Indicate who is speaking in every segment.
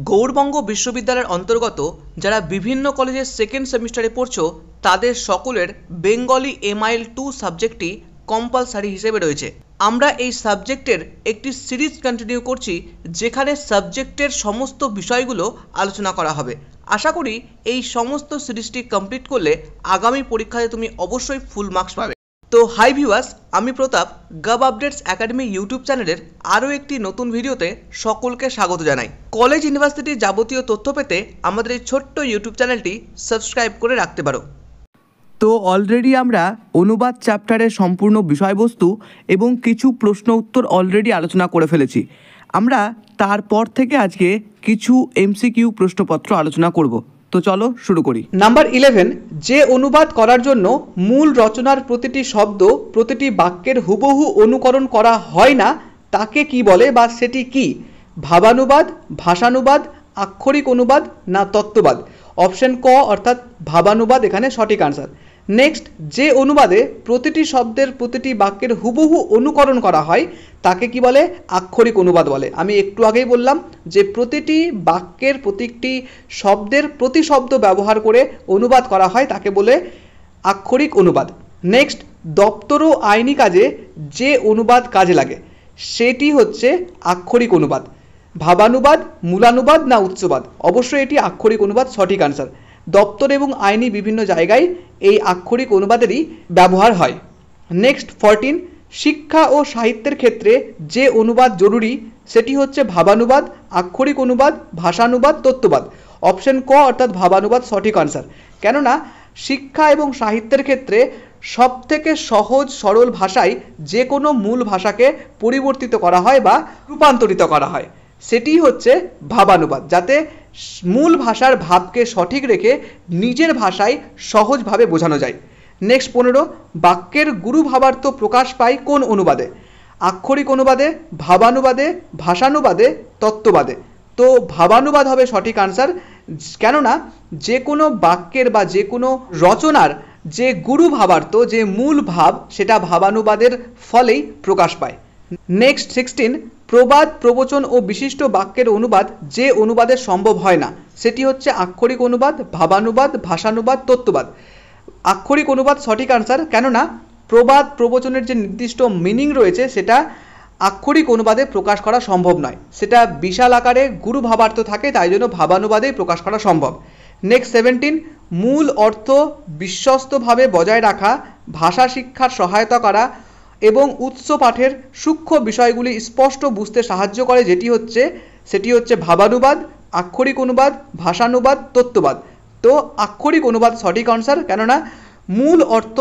Speaker 1: গৌড়বঙ্গ বিশ্ববিদ্যালয়ের অন্তর্গত যারা বিভিন্ন কলেজের সেকেন্ড সেমিস্টারে পড়ছো তাদের সকলের বেঙ্গলি এমআইএল 2 সাবজেক্টটি কম্পালসারি হিসেবে রয়েছে। আমরা এই সাবজেক্টের একটি সিরিজ কন্টিনিউ করছি যেখানে সাবজেক্টের সমস্ত বিষয়গুলো আলোচনা করা হবে। আশা করি এই সমস্ত সিরিজটি কমপ্লিট করলে আগামী পরীক্ষায় তুমি অবশ্যই ফুল মার্কস পাবে। তো হাই ভিউয়ার্স, আমি প্রতাপ গভ আপডেটস একাডেমি ইউটিউব চ্যানেলের আরও একটি নতুন ভিডিওতে সকলকে স্বাগত জানাই। কলেজ ইউনিভার্সিটির যাবতীয় তথ্য পেতে আমাদের এই ছোট্ট ইউটিউব চ্যানেলটি সাবস্ক্রাইব করে রাখতে পারো।
Speaker 2: তো অলরেডি আমরা অনুবাদ চ্যাপ্টারের সম্পূর্ণ বিষয়বস্তু এবং কিছু প্রশ্ন উত্তর অলরেডি আলোচনা করে ফেলেছি। আমরা তারপর থেকে আজকে কিছু এমসিকিউ প্রশ্নপত্র আলোচনা করব। তো চলো শুরু করি।
Speaker 1: নাম্বার 11, যে অনুবাদ করার জন্য মূল রচনার প্রতিটি শব্দ প্রতিটি বাক্যের হুবহু অনুকরণ করা হয় না তাকে কি বলে বা সেটি কি? ভাবানুবাদ, ভাষানুবাদ, আক্ষরিক অনুবাদ না তত্ত্ববাদ? অপশন ক অর্থাৎ ভাবানুবাদ এখানে সঠিক আনসার। নেক্সট, যে অনুবাদে প্রতিটি শব্দের প্রতিটি বাক্যের হুবহু অনুকরণ করা হয় তাকে কি বলে? আক্ষরিক অনুবাদ বলে। আমি একটু আগেই বললাম যে প্রতিটি বাক্যের প্রতিটি শব্দের প্রতি শব্দ ব্যবহার করে অনুবাদ করা হয় তাকে বলে আক্ষরিক অনুবাদ। নেক্সট, দপ্তর ও আইনি কাজে যে অনুবাদ কাজে লাগে সেটি হচ্ছে আক্ষরিক অনুবাদ। ভাবানুবাদ, মূলানুবাদ না উৎসবাদ? অবশ্যই এটি আক্ষরিক অনুবাদ সঠিক আনসার। দপ্তর এবং আইনি বিভিন্ন জায়গায় এই আক্ষরিক অনুবাদেরই ব্যবহার হয়। নেক্সট 14, শিক্ষা ও সাহিত্যের ক্ষেত্রে যে অনুবাদ জরুরি সেটি হচ্ছে ভাবানুবাদ, আক্ষরিক অনুবাদ, ভাষানুবাদ, তত্ত্ববাদ? অপশন ক অর্থাৎ ভাবানুবাদ সঠিক আনসার। কেননা শিক্ষা এবং সাহিত্যের ক্ষেত্রে সবথেকে সহজ সরল ভাষায় যে কোনো মূল ভাষাকে পরিবর্তিত করা হয় বা রূপান্তরিত করা হয়, সেটি হচ্ছে ভাবানুবাদ, যাতে মূল ভাষার ভাবকে সঠিক রেখে নিজের ভাষায় সহজভাবে বোঝানো যায়। নেক্সট 15, বাক্যের গুরু ভাবার্থ প্রকাশ পায় কোন অনুবাদে? আক্ষরিক অনুবাদে, ভাবানুবাদে, ভাষানুবাদে, তত্ত্ববাদে? তো ভাবানুবাদ হবে সঠিক আনসার। কেননা যে কোনো বাক্যের বা যে কোনো রচনার যে গুরু ভাবার্থ, যে মূল ভাব, সেটা ভাবানুবাদের ফলেই প্রকাশ পায়। নেক্সট 16, প্রবাদ, প্রবচন ও বিশিষ্ট বাক্যের অনুবাদ যে অনুবাদে সম্ভব হয় না সেটি হচ্ছে আক্ষরিক অনুবাদ, ভাবানুবাদ, ভাষানুবাদ, তত্ত্ববাদ? আক্ষরিক অনুবাদ সঠিক আনসার। কেননা প্রবাদ প্রবচনের যে নির্দিষ্ট মিনিং রয়েছে সেটা আক্ষরিক অনুবাদে প্রকাশ করা সম্ভব নয়, সেটা বিশাল আকারে গুরু ভাবার্থ থাকে, তাই জন্য ভাবানুবাদেই প্রকাশ করা সম্ভব। নেক্সট 17, মূল অর্থ বিশ্বস্তভাবে বজায় রাখা, ভাষা শিক্ষার সহায়তা করা এবং উৎস পাঠের সূক্ষ্ম বিষয়গুলি স্পষ্ট বুঝতে সাহায্য করে সেটি হচ্ছে ভাবানুবাদ, আক্ষরিক অনুবাদ, ভাষানুবাদ, তত্ত্ববাদ? তো আক্ষরিক অনুবাদ সঠিক আনসার। কেননা মূল অর্থ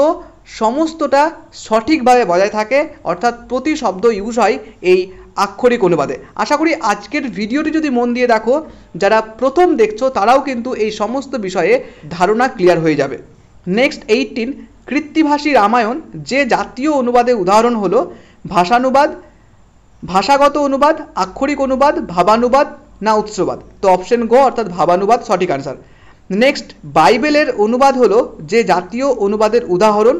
Speaker 1: সমস্তটা সঠিকভাবে বজায় থাকে, অর্থাৎ প্রতি শব্দ ইউজ হয় এই আক্ষরিক অনুবাদে। আশা করি আজকের ভিডিওটি যদি মন দিয়ে দেখো, যারা প্রথম দেখছো তারাও কিন্তু এই সমস্ত বিষয়ে ধারণা ক্লিয়ার হয়ে যাবে। নেক্সট 18, কৃত্তিভাষী রামায়ণ যে জাতীয় অনুবাদের উদাহরণ হলো ভাষানুবাদ, ভাষাগত অনুবাদ, আক্ষরিক অনুবাদ, ভাবানুবাদ না উৎসবাদ? তো অপশন গ অর্থাৎ ভাবানুবাদ সঠিক আনসার। নেক্সট, বাইবেলের অনুবাদ হলো যে জাতীয় অনুবাদের উদাহরণ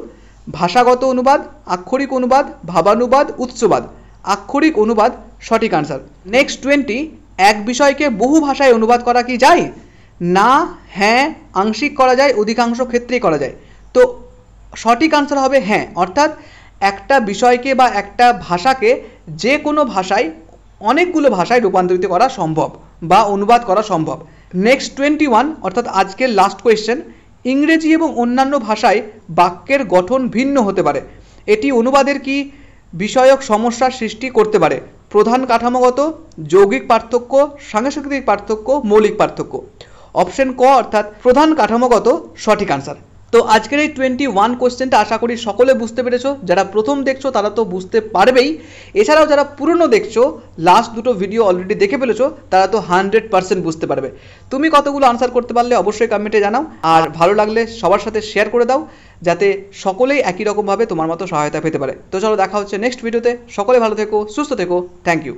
Speaker 1: ভাষাগত অনুবাদ, আক্ষরিক অনুবাদ, ভাবানুবাদ, উৎসবাদ? আক্ষরিক অনুবাদ সঠিক আনসার। নেক্সট 20, এক বিষয়কে বহু ভাষায় অনুবাদ করা কি যায়? না, হ্যাঁ, আংশিক করা যায়, অধিকাংশ ক্ষেত্রেই করা যায়? তো সঠিক আনসার হবে হ্যাঁ, অর্থাৎ একটা বিষয়কে বা একটা ভাষাকে যে কোনো ভাষায় অনেকগুলো ভাষায় রূপান্তরিত করা সম্ভব বা অনুবাদ করা সম্ভব। নেক্সট 21, অর্থাৎ আজকের লাস্ট কোয়েশ্চেন, ইংরেজি এবং অন্যান্য ভাষায় বাক্যের গঠন ভিন্ন হতে পারে, এটি অনুবাদের কি বিষয়ক সমস্যার সৃষ্টি করতে পারে? প্রধান কাঠামোগত, যৌগিক পার্থক্য, সাংস্কৃতিক পার্থক্য, মৌলিক পার্থক্য? অপশন ক অর্থাৎ প্রধান কাঠামোগত সঠিক আনসার। তো আজকের এই 21 কোশ্চেনটা আশা করি সকলে বুঝতে পেরেছো। যারা প্রথম দেখছো তারা তো বুঝতে পারবেই, এছাড়াও যারা পুরনো দেখছো, লাস্ট দুটো ভিডিও অলরেডি দেখে ফেলেছো, তারা তো 100% বুঝতে পারবে। তুমি কতগুলো আনসার করতে পারলে অবশ্যই কমেন্টে জানাও, আর ভালো লাগলে সবার সাথে শেয়ার করে দাও যাতে সকলেই একই রকমভাবে তোমার মতো সহায়তা পেতে পারে। তো চলো দেখা হচ্ছে নেক্সট ভিডিওতে। সকলে ভালো থেকো, সুস্থ থেকো। Thank you.